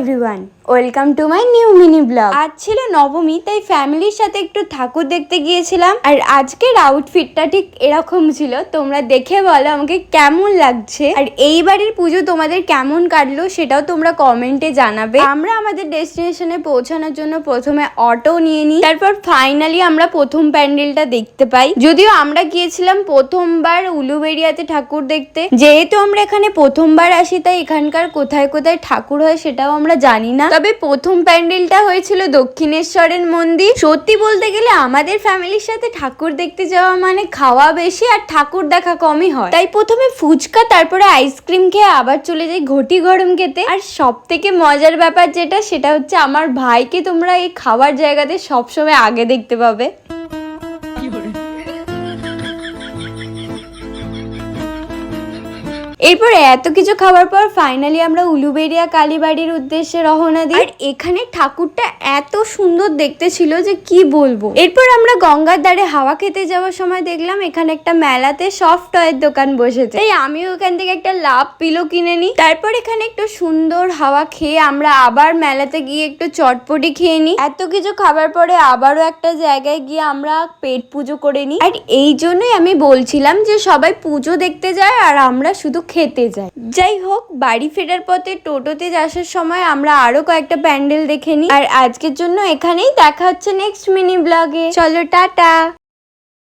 Everyone, welcome to my new mini blog. আজ ছিল নবমী, তাই ফ্যামিলির সাথে একটু ঠাকুর দেখতে গিয়েছিলাম। আর আজকের আউটফিটটা ঠিক এরকম ছিল। তোমরা দেখে বলো আমাকে কেমন লাগছে, আর এই বাড়ির পুজো তোমাদের কেমন কাটলো সেটাও তোমরা কমেন্টে জানাবে। আমরা আমাদের ডেস্টিনেশনে পৌঁছানোর জন্য প্রথমে অটো নিয়ে নিই, তারপর ফাইনালি আমরা প্রথম প্যান্ডেলটা দেখতে পাই। যদিও আমরা গিয়েছিলাম প্রথমবার উলুবেড়িয়াতে ঠাকুর দেখতে। যেহেতু আমরা এখানে প্রথমবার আসি, তাই এখানকার কোথায় কোথায় ঠাকুর হয় সেটাও আমরা জানি না। তবে প্রথম প্যান্ডেলটা হয়েছিল দক্ষিণেশ্বরের মন্দির। সত্যি বলতে গেলে আমাদের ফ্যামিলির সাথে ঠাকুর দেখতে যাওয়া মানে খাওয়া বেশি আর ঠাকুর দেখা কমই হয়। তাই প্রথমে ফুচকা, তারপরে আইসক্রিম খেয়ে আবার চলে যাই ঘটি গরম খেতে। আর সব থেকে মজার ব্যাপার সেটা হচ্ছে আমার ভাইকে তোমরা এই খাবার জায়গাতে সবসময় আগে দেখতে পাবে। এরপর এত কিছু খাবার পর ফাইনালি আমরা উলুবেড়িয়া কালীবাড়ির উদ্দেশ্যে রওনা দিই। আর এখানে ঠাকুরটা এত সুন্দর দেখতে ছিল যে কি বলবো। এরপর আমরা গঙ্গার ধারে হাওয়া খেতে যাওয়ার সময় দেখলাম এখানে একটা মেলাতে সফট টয়ের দোকান বসেছে, তাই আমিও ওখান থেকে একটা লাভ পিলো কিনে নিই। তারপর এখানে একটু সুন্দর হাওয়া খেয়ে আমরা আবার মেলাতে গিয়ে একটু চটপটি খেয়ে নিই। এত কিছু খাবার পরে আবারও একটা জায়গায় গিয়ে আমরা পেট পুজো করে নিই। আর এই জন্যই আমি বলছিলাম যে সবাই পুজো দেখতে যায় আর আমরা শুধু খেতে যাই। যাই হোক, বাড়ি ফেরার পথে টোটোতে আসার সময় আমরা আরো কয়েকটা প্যান্ডেল দেখে নিই। আর আজকের জন্য এখানেই দেখা হচ্ছে নেক্সট মিনি ব্লগে। চলো টাটা।